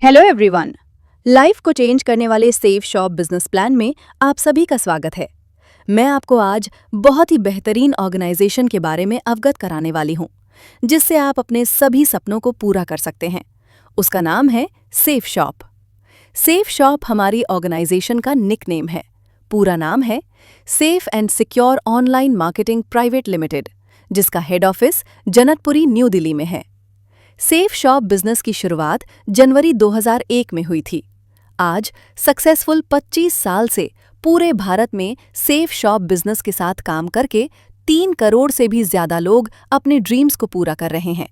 Hello everyone. Life को change करने वाले सेफ शॉप बिजनेस प्लान में आप सभी का स्वागत है। मैं आपको आज बहुत ही बेहतरीन ऑर्गेनाइजेशन के बारे में अवगत कराने वाली हूं, जिससे आप अपने सभी सपनों को पूरा कर सकते हैं। उसका नाम है सेफ शॉप। सेफ शॉप हमारी ऑर्गेनाइजेशन का निकनेम है। पूरा नाम है safe and secure online marketing private limited, जिसका head office Janakpuri new Delhi में है। सेफ शॉप बिजनेस की शुरुआत जनवरी 2001 में हुई थी। आज सक्सेसफुल 25 साल से पूरे भारत में सेफ शॉप बिजनेस के साथ काम करके 3 करोड़ से भी ज्यादा लोग अपने ड्रीम्स को पूरा कर रहे हैं।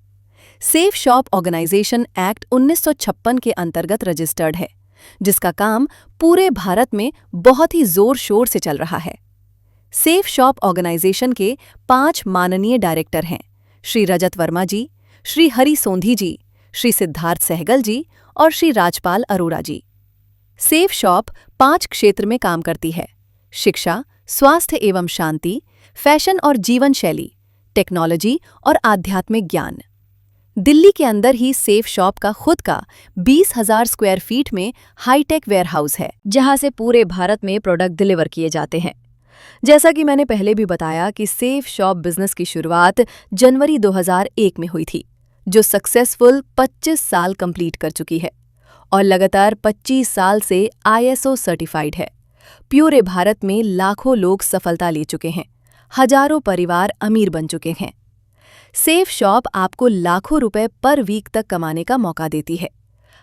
सेफ शॉप ऑर्गेनाइजेशन एक्ट 1956 के अंतर्गत रजिस्टर्ड है, जिसका काम पूरे भारत में बहुत ही जोर शोर से चल रहा है। सेफ शॉप ऑर्गेनाइजेशन के 5 माननीय डायरेक्टर हैं: श्री रजत वर्मा जी, श्री हरि सोंधी जी, श्री सिद्धार्थ सहगल जी और श्री राजपाल अरोड़ा जी। सेफ शॉप 5 क्षेत्र में काम करती है: शिक्षा, स्वास्थ्य एवं शांति, फैशन और जीवन शैली, टेक्नोलॉजी और आध्यात्मिक ज्ञान। दिल्ली के अंदर ही सेफ शॉप का खुद का 20,000 स्क्वायर फीट में हाईटेक वेयरहाउस है, जहां से पूरे भारत में प्रोडक्ट डिलीवर किए जाते हैं। जैसा कि मैंने पहले भी बताया कि सेफ शॉप बिजनेस की शुरुआत जनवरी 2001 में हुई थी, जो सक्सेसफुल 25 साल कंप्लीट कर चुकी है और लगातार 25 साल से ISO सर्टिफाइड है। पूरे भारत में लाखों लोग सफलता ले चुके हैं, हजारों परिवार अमीर बन चुके हैं। सेफ शॉप आपको लाखों रुपए पर वीक तक कमाने का मौका देती है।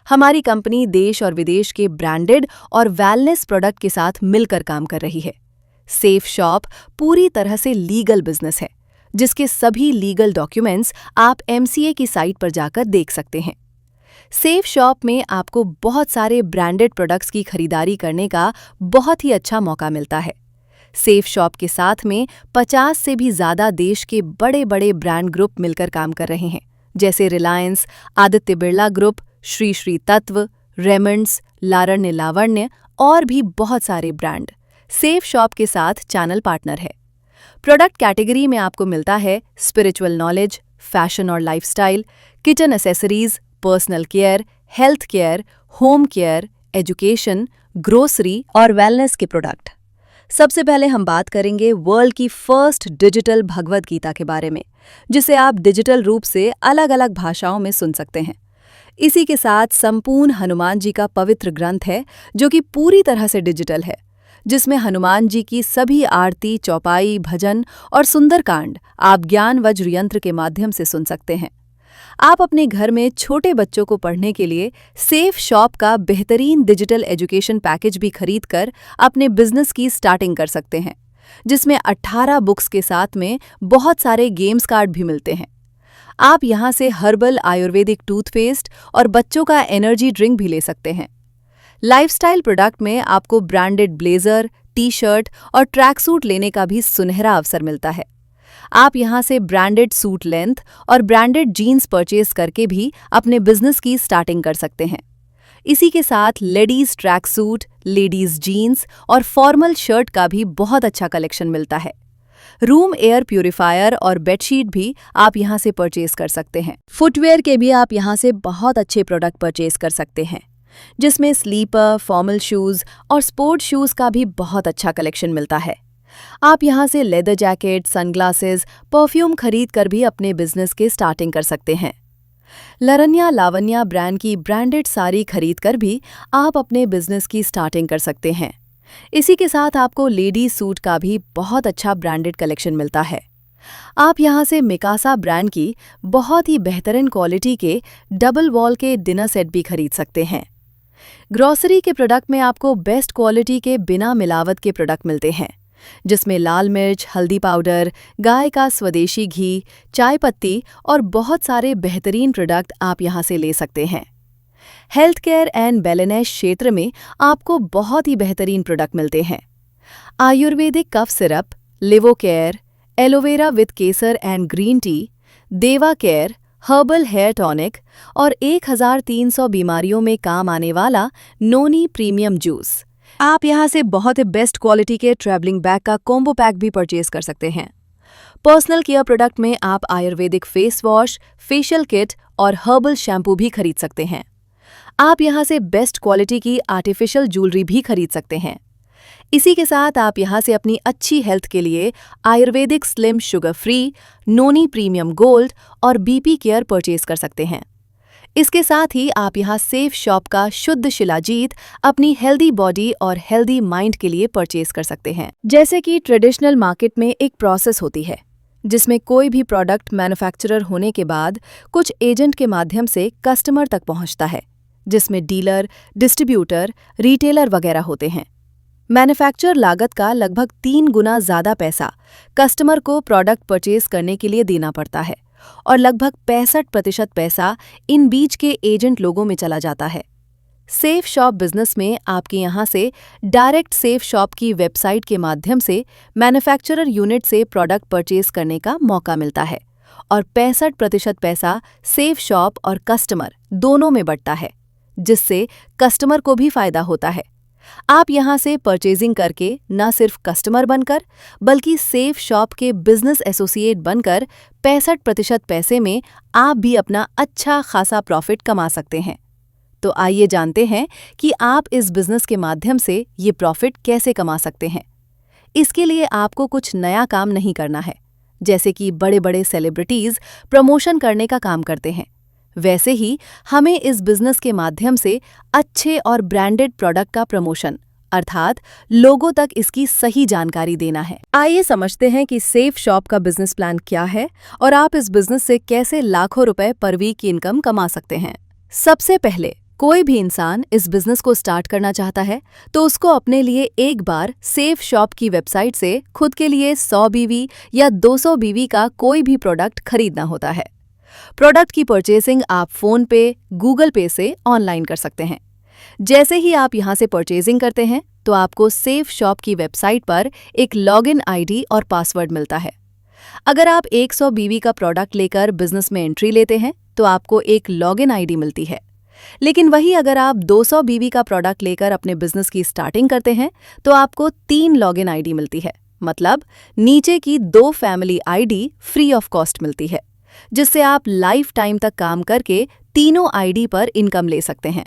हमारी कंपनी देश और विदेश के ब्रांडेड और वेलनेस प्रोडक्ट के साथ मिलकर काम कर रही है। सेफ शॉप पूरी तरह से लीगल बिजनेस है, जिसके सभी लीगल डॉक्यूमेंट्स आप MCA की साइट पर जाकर देख सकते हैं। सेफ शॉप में आपको बहुत सारे ब्रांडेड प्रोडक्ट्स की खरीदारी करने का बहुत ही अच्छा मौका मिलता है। सेफ शॉप के साथ में 50 से भी ज्यादा देश के बड़े बड़े ब्रांड ग्रुप मिलकर काम कर रहे हैं, जैसे रिलायंस, आदित्य बिरला ग्रुप, श्री श्री तत्व, रेमंड्स, लारण्य लावण्य और भी बहुत सारे ब्रांड सेफ शॉप के साथ चैनल पार्टनर है। प्रोडक्ट कैटेगरी में आपको मिलता है स्पिरिचुअल नॉलेज, फैशन और lifestyle, kitchen accessories, personal care, health care, home care, education, grocery और वेलनेस के प्रोडक्ट। सबसे पहले हम बात करेंगे वर्ल्ड की फर्स्ट डिजिटल भगवद गीता के बारे में, जिसे आप डिजिटल रूप से अलग अलग भाषाओं में सुन सकते हैं। इसी के साथ संपूर्ण हनुमान जी का पवित्र ग्रंथ है, जो कि पूरी तरह से डिजिटल है, जिसमें हनुमान जी की सभी आरती, चौपाई, भजन और सुंदरकांड आप ज्ञान वज्र यंत्र के माध्यम से सुन सकते हैं। आप अपने घर में छोटे बच्चों को पढ़ने के लिए सेफ शॉप का बेहतरीन डिजिटल एजुकेशन पैकेज भी खरीदकर अपने बिजनेस की स्टार्टिंग कर सकते हैं, जिसमें 18 बुक्स के साथ में बहुत सारे गेम्स कार्ड भी मिलते हैं। आप यहाँ से हर्बल आयुर्वेदिक टूथपेस्ट और बच्चों का एनर्जी ड्रिंक भी ले सकते हैं। लाइफस्टाइल प्रोडक्ट में आपको ब्रांडेड ब्लेजर, टी-शर्ट और ट्रैक सूट लेने का भी सुनहरा अवसर मिलता है। आप यहां से ब्रांडेड सूट लेंथ और ब्रांडेड जीन्स परचेज करके भी अपने बिजनेस की स्टार्टिंग कर सकते हैं। इसी के साथ ladies track suit, ladies jeans और फॉर्मल शर्ट का भी बहुत अच्छा कलेक्शन मिलता है। रूम एयर प्यूरिफायर और बेडशीट भी आप यहां से परचेज कर सकते हैं। फुटवेयर के भी आप यहां से बहुत अच्छे प्रोडक्ट परचेज कर सकते हैं, जिसमें स्लीपर, फॉर्मल शूज और स्पोर्ट शूज का भी बहुत अच्छा कलेक्शन मिलता है। आप यहां से लेदर जैकेट, सनग्लासेस, परफ्यूम खरीद कर भी अपने बिजनेस के स्टार्टिंग कर सकते हैं। लारण्य लावण्य ब्रांड की ब्रांडेड साड़ी खरीद कर भी आप अपने बिजनेस की स्टार्टिंग कर सकते हैं। इसी के साथ आपको लेडीज सूट का भी बहुत अच्छा ब्रांडेड कलेक्शन मिलता है। आप यहां से मिकासा ब्रांड की बहुत ही बेहतरीन क्वालिटी के डबल वॉल के डिनर सेट भी खरीद सकते हैं। ग्रोसरी के प्रोडक्ट में आपको बेस्ट क्वालिटी के बिना मिलावट के प्रोडक्ट मिलते हैं, जिसमें लाल मिर्च, हल्दी पाउडर, गाय का स्वदेशी घी, चाय पत्ती और बहुत सारे बेहतरीन प्रोडक्ट आप यहां से ले सकते हैं। हेल्थ केयर एंड वेलनेस क्षेत्र में आपको बहुत ही बेहतरीन प्रोडक्ट मिलते हैं। Ayurvedic cough syrup, Livo care, aloe vera with kesar and green tea, Deva care, herbal hair tonic और 1300 बीमारियों में काम आने वाला नोनी प्रीमियम जूस। आप यहां से बहुत ही बेस्ट क्वालिटी के ट्रैवलिंग बैग का कॉम्बो पैक भी परचेज कर सकते हैं। पर्सनल केयर प्रोडक्ट में आप Ayurvedic face wash, facial kit और हर्बल शैम्पू भी खरीद सकते हैं। आप यहाँ से बेस्ट क्वालिटी की आर्टिफिशियल ज्वेलरी भी खरीद सकते हैं। इसी के साथ आप यहाँ से अपनी अच्छी हेल्थ के लिए आयुर्वेदिक स्लिम शुगर फ्री, नोनी प्रीमियम गोल्ड और बीपी केयर परचेज कर सकते हैं। इसके साथ ही आप यहाँ सेफ शॉप का शुद्ध शिलाजीत अपनी हेल्दी बॉडी और हेल्दी माइंड के लिए परचेज कर सकते हैं। जैसे कि ट्रेडिशनल मार्केट में एक प्रोसेस होती है जिसमें कोई भी प्रोडक्ट मैन्युफैक्चरर होने के बाद कुछ एजेंट के माध्यम से कस्टमर तक पहुंचता है, जिसमें डीलर, डिस्ट्रीब्यूटर, रिटेलर वगैरह होते हैं। मैन्युफैक्चर लागत का लगभग 3 गुना ज़्यादा पैसा कस्टमर को प्रोडक्ट परचेज करने के लिए देना पड़ता है और लगभग 65% पैसा इन बीच के एजेंट लोगों में चला जाता है। सेफ शॉप बिजनेस में आपके यहाँ से डायरेक्ट सेफ शॉप की वेबसाइट के माध्यम से मैन्युफैक्चरर यूनिट से प्रोडक्ट परचेज करने का मौका मिलता है और 65% पैसा सेफ शॉप और कस्टमर दोनों में बंटता है, जिससे कस्टमर को भी फायदा होता है। आप यहाँ से परचेजिंग करके न सिर्फ कस्टमर बनकर बल्कि सेफ शॉप के बिजनेस एसोसिएट बनकर 65% पैसे में आप भी अपना अच्छा खासा प्रॉफिट कमा सकते हैं। तो आइए जानते हैं कि आप इस बिजनेस के माध्यम से ये प्रॉफिट कैसे कमा सकते हैं। इसके लिए आपको कुछ नया काम नहीं करना है, जैसे कि बड़े बड़े सेलिब्रिटीज प्रमोशन करने का काम करते हैं। वैसे ही हमें इस बिजनेस के माध्यम से अच्छे और ब्रांडेड प्रोडक्ट का प्रमोशन अर्थात लोगों तक इसकी सही जानकारी देना है। आइए समझते हैं कि सेफ शॉप का बिजनेस प्लान क्या है और आप इस बिजनेस से कैसे लाखों रुपए पर वीक की इनकम कमा सकते हैं। सबसे पहले कोई भी इंसान इस बिजनेस को स्टार्ट करना चाहता है तो उसको अपने लिए एक बार सेफ शॉप की वेबसाइट से खुद के लिए 100 बीवी या 200 बीवी का कोई भी प्रोडक्ट खरीदना होता है। प्रोडक्ट की परचेसिंग आप फोन पे, गूगल पे से ऑनलाइन कर सकते हैं। जैसे ही आप यहां से परचेजिंग करते हैं तो आपको सेफ शॉप की वेबसाइट पर एक लॉगिन आईडी और पासवर्ड मिलता है। अगर आप 100 बीवी का प्रोडक्ट लेकर बिजनेस में एंट्री लेते हैं तो आपको एक लॉगिन आईडी मिलती है, लेकिन वही अगर आप 200 बीवी का प्रोडक्ट लेकर अपने बिजनेस की स्टार्टिंग करते हैं तो आपको 3 लॉगिन आईडी मिलती है। मतलब नीचे की 2 family ID free of cost मिलती है, जिससे आप लाइफ टाइम तक काम करके तीनों आईडी पर इनकम ले सकते हैं।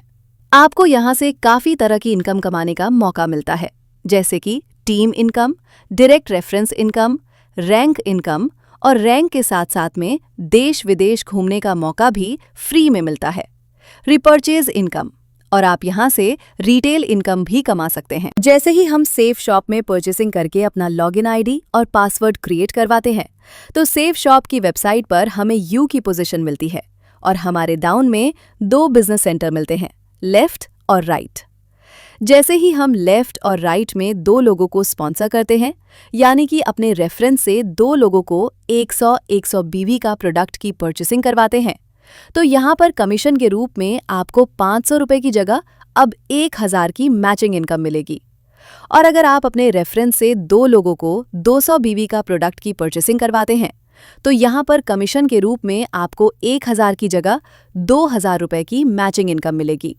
आपको यहाँ से काफी तरह की इनकम कमाने का मौका मिलता है, जैसे कि team income, direct reference income, rank income और रैंक के साथ साथ में देश विदेश घूमने का मौका भी फ्री में मिलता है। रिपर्चेज इनकम और आप यहाँ से रिटेल इनकम भी कमा सकते हैं। जैसे ही हम सेफ शॉप में परचेसिंग करके अपना लॉगिन आईडी और पासवर्ड क्रिएट करवाते हैं तो सेफ शॉप की वेबसाइट पर हमें यू की पोजीशन मिलती है और हमारे डाउन में 2 बिजनेस सेंटर मिलते हैं, लेफ्ट और राइट। जैसे ही हम लेफ्ट और राइट में 2 लोगों को स्पॉन्सर करते हैं, यानी कि अपने रेफरेंस से 2 लोगों को 100 बीवी का प्रोडक्ट की परचेसिंग करवाते हैं, तो यहाँ पर कमीशन के रूप में आपको 500 रुपए की जगह अब 1000 की मैचिंग इनकम मिलेगी। और अगर आप अपने रेफरेंस से 2 लोगों को 200 बीवी का प्रोडक्ट की परचेसिंग करवाते हैं तो यहाँ पर कमीशन के रूप में आपको 1000 की जगह 2000 रुपए की मैचिंग इनकम मिलेगी,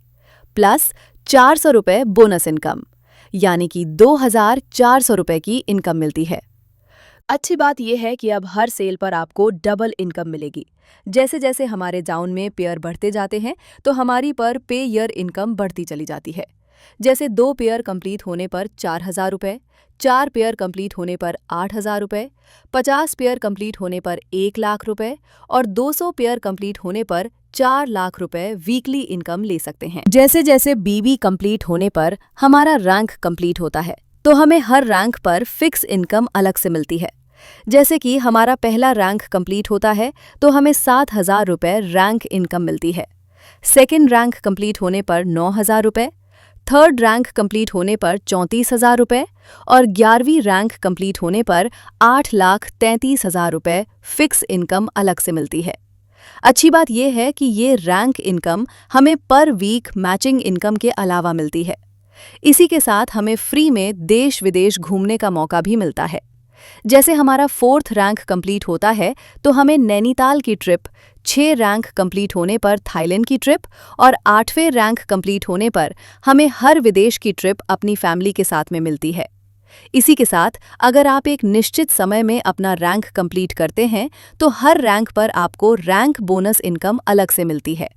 प्लस 400 रुपए बोनस इनकम, यानी कि 2400 रुपए की इनकम मिलती है। अच्छी बात यह है कि अब हर सेल पर आपको डबल इनकम मिलेगी। जैसे जैसे हमारे डाउन में पेयर बढ़ते जाते हैं तो हमारी पर पे ईयर इनकम बढ़ती चली जाती है। जैसे 2 पेयर कंप्लीट होने पर 4000 रुपये, 4 पेयर कंप्लीट होने पर 8000 रुपये, 50 पेयर कंप्लीट होने पर 1 लाख रुपए और 200 पेयर कंप्लीट होने पर 4 लाख रुपए वीकली इनकम ले सकते हैं। जैसे जैसे बीवी कंप्लीट होने पर हमारा रैंक कंप्लीट होता है तो हमें हर रैंक पर फिक्स इनकम अलग से मिलती है। जैसे कि हमारा पहला रैंक कंप्लीट होता है तो हमें 7000 रुपये रैंक इनकम मिलती है। सेकेंड रैंक कंप्लीट होने पर 9000 रुपये, थर्ड रैंक कंप्लीट होने पर 34,000 रुपये और 11वीं रैंक कंप्लीट होने पर 8,33,000 रुपये फिक्स इनकम अलग से मिलती है। अच्छी बात यह है कि ये रैंक इनकम हमें पर वीक मैचिंग इनकम के अलावा मिलती है। इसी के साथ हमें फ्री में देश विदेश घूमने का मौका भी मिलता है। जैसे हमारा 4th रैंक कंप्लीट होता है तो हमें नैनीताल की ट्रिप, 6 रैंक कंप्लीट होने पर थाईलैंड की ट्रिप और 8वें रैंक कंप्लीट होने पर हमें हर विदेश की ट्रिप अपनी फैमिली के साथ में मिलती है। इसी के साथ अगर आप एक निश्चित समय में अपना रैंक कंप्लीट करते हैं तो हर रैंक पर आपको रैंक बोनस इनकम अलग से मिलती है।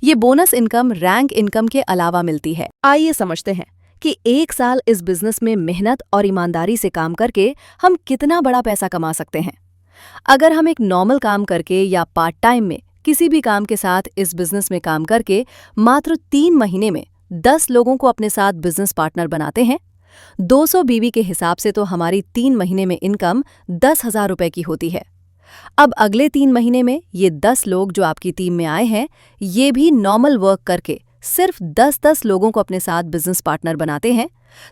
ये बोनस इनकम रैंक इनकम के अलावा मिलती है। आइए समझते हैं कि 1 साल इस बिजनेस में मेहनत और ईमानदारी से काम करके हम कितना बड़ा पैसा कमा सकते हैं। अगर हम एक नॉर्मल काम करके या पार्ट टाइम में किसी भी काम के साथ इस बिजनेस में काम करके मात्र 3 महीने में 10 लोगों को अपने साथ बिजनेस पार्टनर बनाते हैं, 200 बीवी के हिसाब से तो हमारी 3 महीने में इनकम 10,000 रुपए की होती है। अब अगले 3 महीने में ये 10 लोग जो आपकी टीम में आए हैं, ये भी नॉर्मल वर्क करके सिर्फ 10-10 लोगों को अपने साथ बिजनेस पार्टनर बनाते हैं,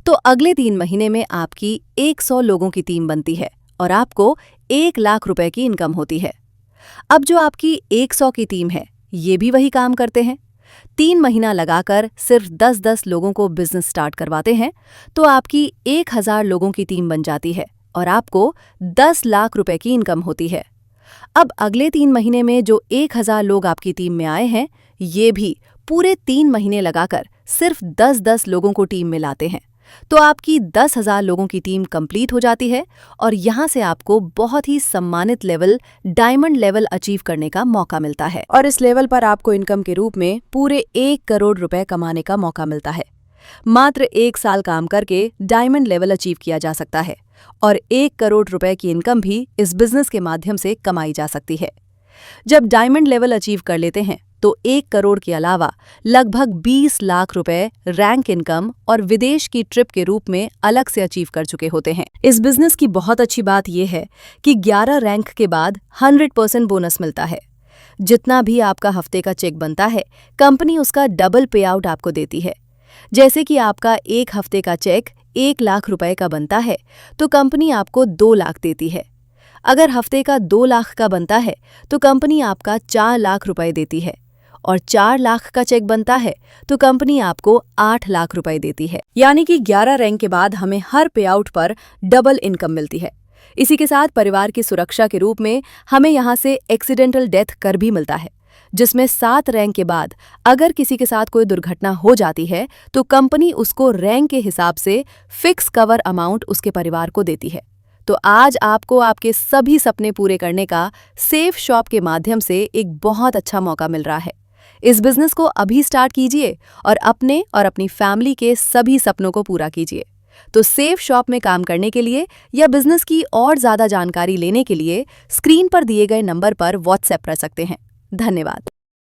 तो अगले 3 महीने में आपकी 100 लोगों की टीम बनती है और आपको 1 लाख रुपए की इनकम होती है। अब जो आपकी 100 की टीम है, ये भी वही काम करते हैं। 3 महीना लगाकर सिर्फ 10-10 लोगों को बिजनेस स्टार्ट करवाते हैं, तो आपकी 1000 लोगों की टीम बन जाती है और आपको 10 लाख रुपए की इनकम होती है। अब अगले 3 महीने में जो 1000 लोग आपकी टीम में आए हैं, ये भी पूरे 3 महीने लगाकर सिर्फ 10-10 लोगों को टीम में लाते हैं, तो आपकी 10,000 लोगों की टीम कंप्लीट हो जाती है और यहाँ से आपको बहुत ही सम्मानित लेवल, डायमंड लेवल अचीव करने का मौका मिलता है। और इस लेवल पर आपको इनकम के रूप में पूरे 1 करोड़ रुपए कमाने का मौका मिलता है। मात्र 1 साल काम करके डायमंड लेवल अचीव किया जा सकता है और 1 करोड़ रुपए की इनकम भी इस बिजनेस के माध्यम से कमाई जा सकती है। जब डायमंड लेवल अचीव कर लेते हैं तो 1 करोड़ के अलावा लगभग 20 लाख रुपए रैंक इनकम और विदेश की ट्रिप के रूप में अलग से अचीव कर चुके होते हैं। इस बिजनेस की बहुत अच्छी बात यह है कि 11 रैंक के बाद 100% बोनस मिलता है। जितना भी आपका हफ्ते का चेक बनता है, कंपनी उसका डबल पे आउट आपको देती है। जैसे कि आपका 1 हफ्ते का चेक 1 लाख रुपए का बनता है, तो कंपनी आपको 2 लाख देती है। अगर हफ्ते का 2 लाख का बनता है, तो कंपनी आपका 4 लाख रुपए देती है और 4 लाख का चेक बनता है, तो कंपनी आपको 8 लाख रुपए देती है। यानी कि 11 रैंक के बाद हमें हर पे आउट पर डबल इनकम मिलती है। इसी के साथ परिवार की सुरक्षा के रूप में हमें यहाँ से एक्सीडेंटल डेथ कर भी मिलता है, जिसमें 7 रैंक के बाद अगर किसी के साथ कोई दुर्घटना हो जाती है, तो कंपनी उसको रैंक के हिसाब से फिक्स कवर अमाउंट उसके परिवार को देती है। तो आज आपको आपके सभी सपने पूरे करने का सेफ शॉप के माध्यम से एक बहुत अच्छा मौका मिल रहा है। इस बिजनेस को अभी स्टार्ट कीजिए और अपने और अपनी फैमिली के सभी सपनों को पूरा कीजिए। तो सेफ शॉप में काम करने के लिए या बिजनेस की और ज्यादा जानकारी लेने के लिए स्क्रीन पर दिए गए नंबर पर व्हाट्सएप कर सकते हैं। धन्यवाद।